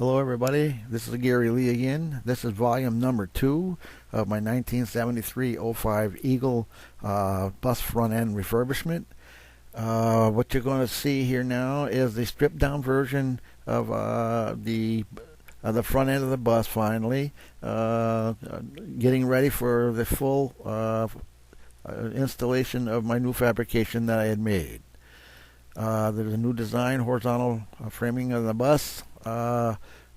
Hello everybody, this is Gary Lee again. This is volume number 2 of my 1973-05 Eagle bus front end refurbishment. What you're going to see here now is the stripped down version of the front end of the bus finally, getting ready for the full installation of my new fabrication that I had made. There's a new design, horizontal framing of the bus.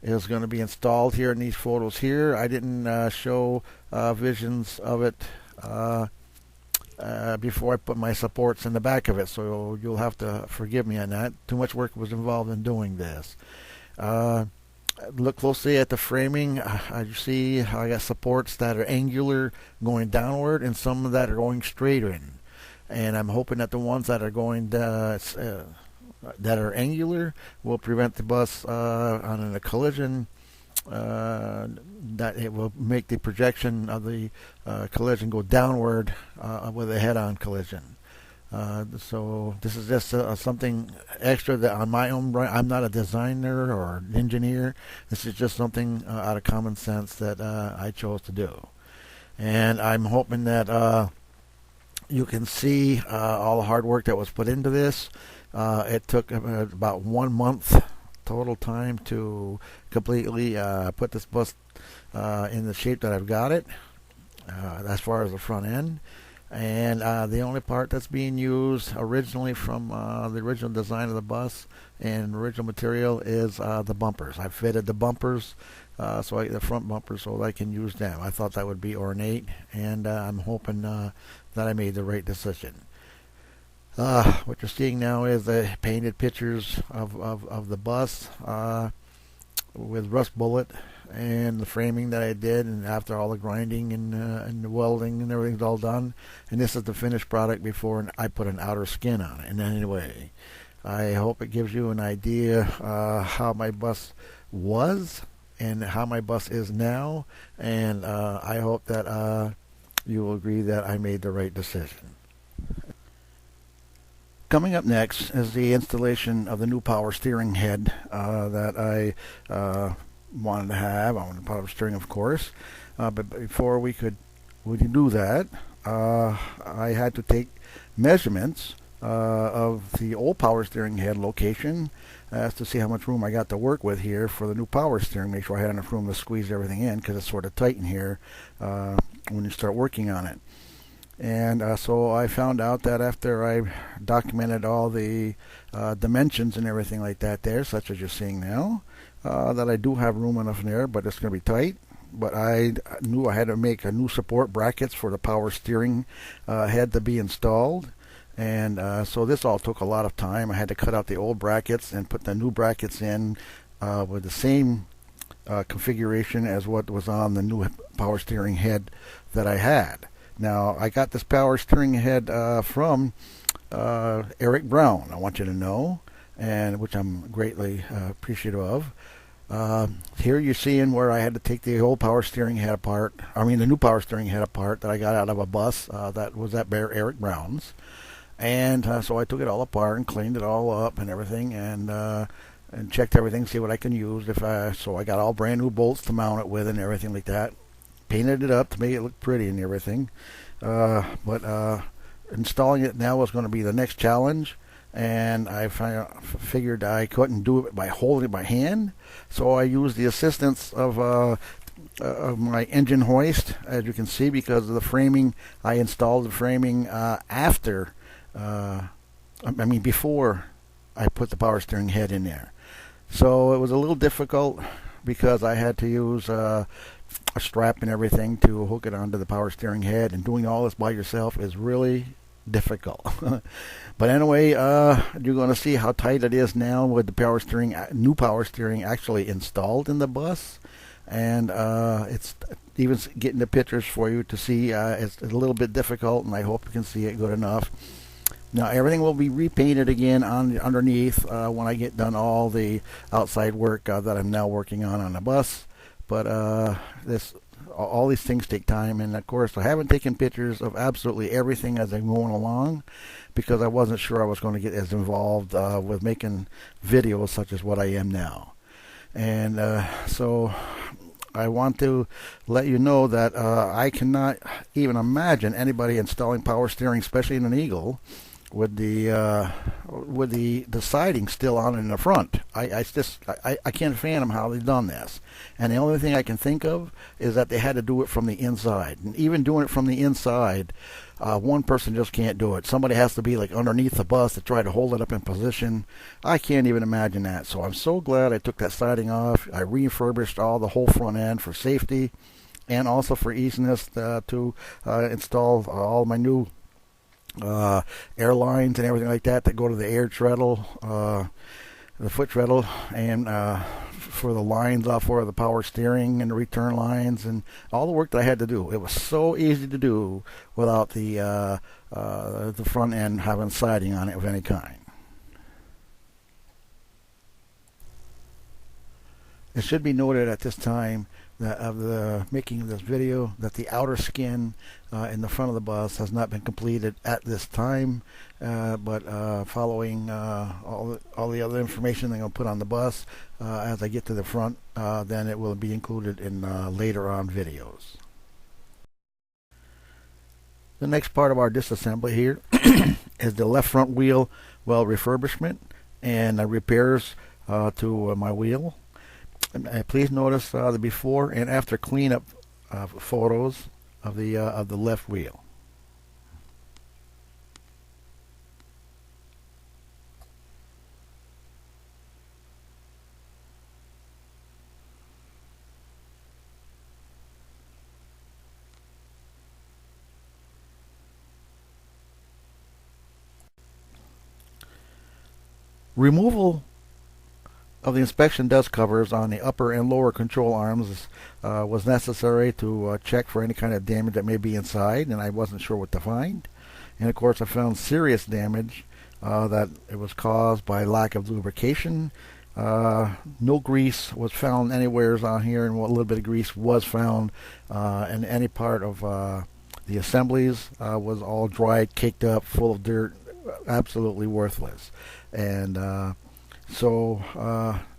Is going to be installed here in these photos here. I didn't show visions of it before I put my supports in the back of it, so you'll have to forgive me on that. Too much work was involved in doing this. Look closely at the framing. You see I got supports that are angular going downward and some that are going straight in. And I'm hoping that the ones that are going that are angular will prevent the bus on a collision, that it will make the projection of the collision go downward with a head-on collision. So this is just something extra that on my own. I'm not a designer or an engineer. This is just something out of common sense that I chose to do. And I'm hoping that you can see all the hard work that was put into this. It took about 1 month total time to completely put this bus in the shape that I've got it, as far as the front end. And the only part that's being used originally from the original design of the bus and original material is the bumpers. I fitted the bumpers, the front bumpers, so I can use them. I thought that would be ornate, and I'm hoping that I made the right decision. What you're seeing now is the painted pictures of the bus with rust bullet and the framing that I did, and after all the grinding and the welding and everything's all done. And this is the finished product before I put an outer skin on it. And anyway, I hope it gives you an idea how my bus was and how my bus is now. And I hope that you will agree that I made the right decision. Coming up next is the installation of the new power steering head that I wanted to have. I wanted power steering, of course, but before we could do that, I had to take measurements of the old power steering head location as to see how much room I got to work with here for the new power steering. Make sure I had enough room to squeeze everything in, because it's sort of tight in here when you start working on it. And so I found out that after I documented all the dimensions and everything like that there, such as you're seeing now, that I do have room enough in there, but it's going to be tight. But I knew I had to make a new support brackets for the power steering head to be installed. And so this all took a lot of time. I had to cut out the old brackets and put the new brackets in with the same configuration as what was on the new power steering head that I had. Now, I got this power steering head from Eric Brown, I want you to know, and which I'm greatly appreciative of. Here you're seeing where I had to take the old power steering head apart, the new power steering head apart that I got out of a bus that was at Eric Brown's. And so I took it all apart and cleaned it all up and everything, and checked everything, see what I can use. So I got all brand new bolts to mount it with and everything like that. Painted it up to make it look pretty and everything, but installing it now was going to be the next challenge, and I figured I couldn't do it by holding it by hand, so I used the assistance of my engine hoist, as you can see, because of the framing. I installed the framing before I put the power steering head in there, so it was a little difficult because I had to use a strap and everything to hook it onto the power steering head, and doing all this by yourself is really difficult. But anyway, you're going to see how tight it is now with the new power steering actually installed in the bus, and it's even getting the pictures for you to see. It's a little bit difficult, and I hope you can see it good enough. Now everything will be repainted again underneath when I get done all the outside work that I'm now working on the bus. But all these things take time, and of course I haven't taken pictures of absolutely everything as I'm going along, because I wasn't sure I was going to get as involved with making videos such as what I am now. And so I want to let you know that I cannot even imagine anybody installing power steering, especially in an Eagle, with the siding still on in the front. I can't fathom how they've done this. And the only thing I can think of is that they had to do it from the inside. And even doing it from the inside, one person just can't do it. Somebody has to be like underneath the bus to try to hold it up in position. I can't even imagine that. So I'm so glad I took that siding off. I refurbished the whole front end for safety, and also for easiness to install all my new airlines and everything like that go to the air treadle, the foot treadle, and for the lines off for the power steering and the return lines and all the work that I had to do. It was so easy to do without the front end having siding on it of any kind. It should be noted at this time that of the making of this video that the outer skin in the front of the bus has not been completed at this time, but following all the other information they're going to put on the bus as I get to the front, then it will be included in later on videos. The next part of our disassembly here is the left front wheel refurbishment and repairs to my wheel. Please notice the before and after cleanup photos of the left wheel. Removal of the inspection dust covers on the upper and lower control arms was necessary to check for any kind of damage that may be inside, and I wasn't sure what to find. And of course I found serious damage that it was caused by lack of lubrication. No grease was found anywhere on here, and a little bit of grease was found in any part of the assemblies. Was all dried, caked up, full of dirt, absolutely worthless. And so,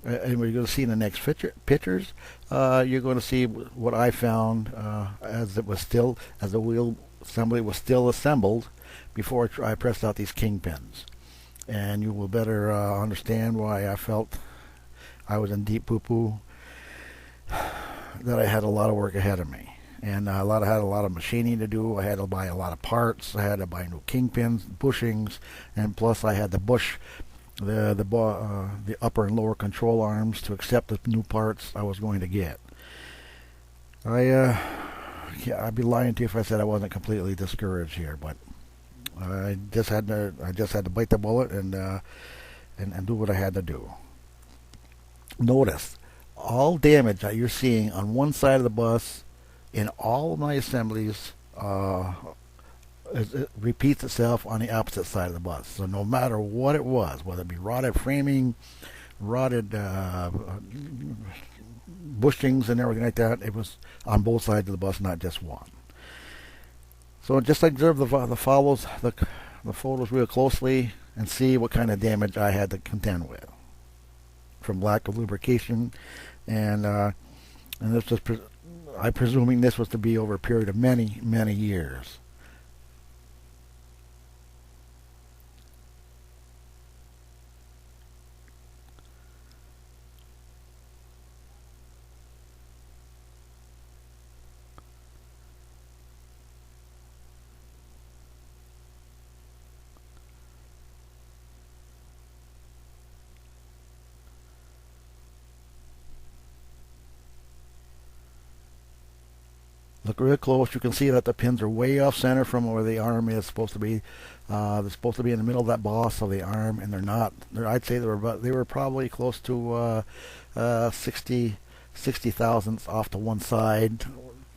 and we're going to see in the next pictures, you're going to see what I found as the wheel assembly was still assembled before I pressed out these Kingpins. And you will better understand why I felt I was in deep poo-poo, that I had a lot of work ahead of me. And I had a lot of machining to do. I had to buy a lot of parts. I had to buy new Kingpins, bushings, and plus I had to bush the upper and lower control arms to accept the new parts I was going to get. I'd be lying to you if I said I wasn't completely discouraged here, but I just had to bite the bullet and do what I had to do. Notice all damage that you're seeing on one side of the bus in all of my assemblies it repeats itself on the opposite side of the bus. So no matter what it was, whether it be rotted framing, rotted bushings and everything like that, it was on both sides of the bus, not just one. So just observe the photos real closely and see what kind of damage I had to contend with from lack of lubrication, and this was I'm presuming this was to be over a period of many years. Look real close. You can see that the pins are way off center from where the arm is supposed to be. They're supposed to be in the middle of that boss of the arm, and they're not. I'd say they were probably close to 60 thousandths off to one side,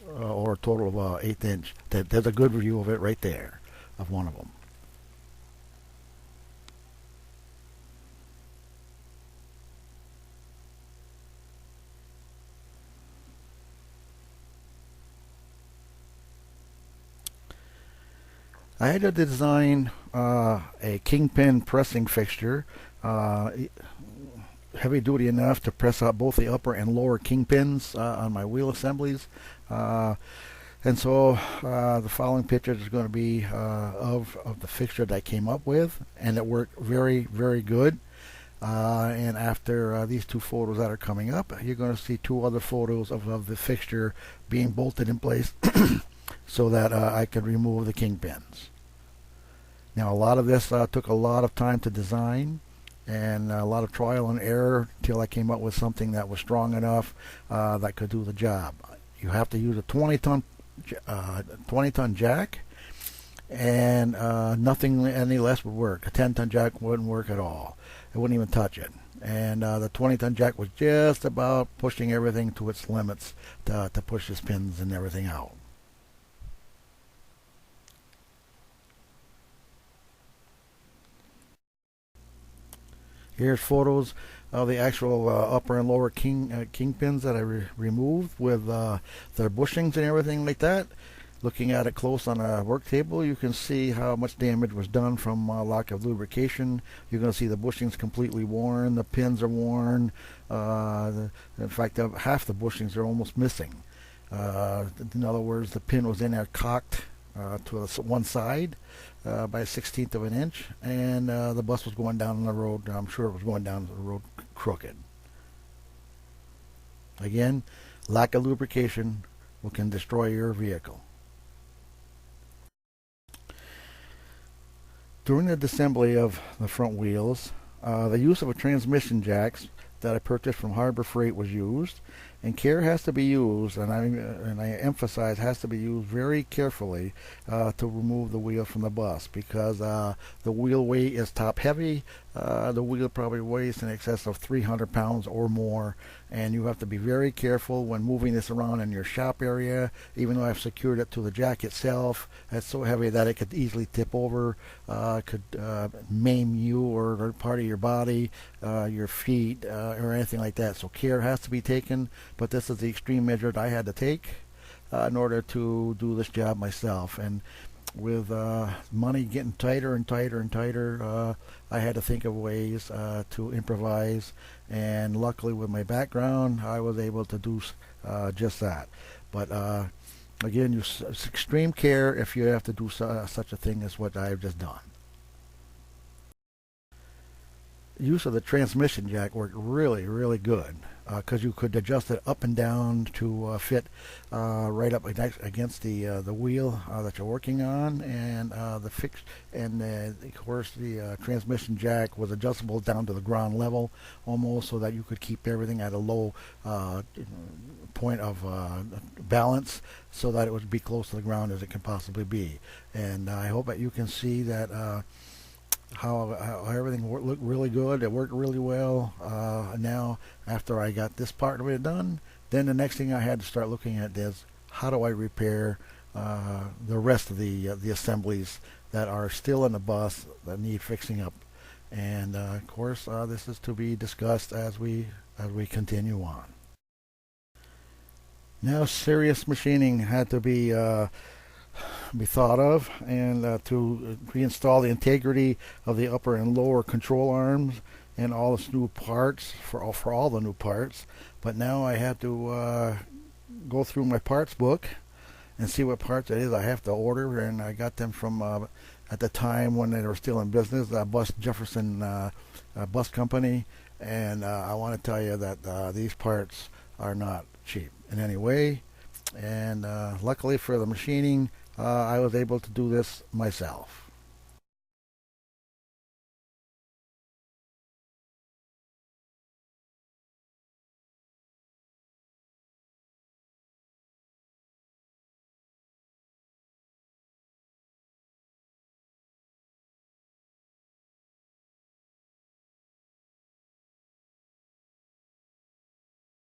or a total of 1/8 inch. There's a good view of it right there, of one of them. I had to design a Kingpin pressing fixture. heavy duty enough to press out both the upper and lower kingpins on my wheel assemblies. And so the following picture is going to be of the fixture that I came up with, and it worked very, very good. And after these two photos that are coming up, you're going to see two other photos of the fixture being bolted in place so that I could remove the kingpins. Now, a lot of this took a lot of time to design and a lot of trial and error till I came up with something that was strong enough that could do the job. You have to use a 20-ton jack, and nothing any less would work. A 10-ton jack wouldn't work at all. It wouldn't even touch it. And the 20-ton jack was just about pushing everything to its limits to push the pins and everything out. Here's photos of the actual upper and lower kingpins that I removed with their bushings and everything like that. Looking at it close on a work table, you can see how much damage was done from lack of lubrication. You're going to see the bushings completely worn, the pins are worn. In fact, half the bushings are almost missing. In other words, the pin was in there cocked to one side by 1/16 of an inch, and the bus was going down the road. I'm sure it was going down the road crooked. Again, lack of lubrication can destroy your vehicle. During the assembly of the front wheels, the use of a transmission jacks that I purchased from Harbor Freight was used, and care has to be used, and I emphasize has to be used very carefully to remove the wheel from the bus, because the wheel weight is top heavy. The wheel probably weighs in excess of 300 pounds or more, and you have to be very careful when moving this around in your shop area. Even though I've secured it to the jack itself, it's so heavy that it could easily tip over, could maim you or part of your body, your feet, or anything like that. So care has to be taken, but this is the extreme measure that I had to take in order to do this job myself. And with money getting tighter and tighter and tighter, I had to think of ways to improvise, and luckily with my background I was able to do just that. But again, use extreme care if you have to do such a thing as what I've just done. Use of the transmission jack worked really, really good, because you could adjust it up and down to fit right up against the wheel that you're working on, and of course the transmission jack was adjustable down to the ground level almost, so that you could keep everything at a low point of balance, so that it would be close to the ground as it can possibly be. And I hope that you can see that how everything looked really good. It worked really well. Now, after I got this part of it done, then the next thing I had to start looking at is how do I repair the rest of the assemblies that are still in the bus that need fixing up. And of course, this is to be discussed as we continue on. Now, serious machining had to be thought of, and to reinstall the integrity of the upper and lower control arms and all the new parts for all the new parts. But now I have to go through my parts book and see what parts it is I have to order, and I got them from at the time when they were still in business, Jefferson Bus Company. And I want to tell you that these parts are not cheap in any way, and luckily for the machining, I was able to do this myself.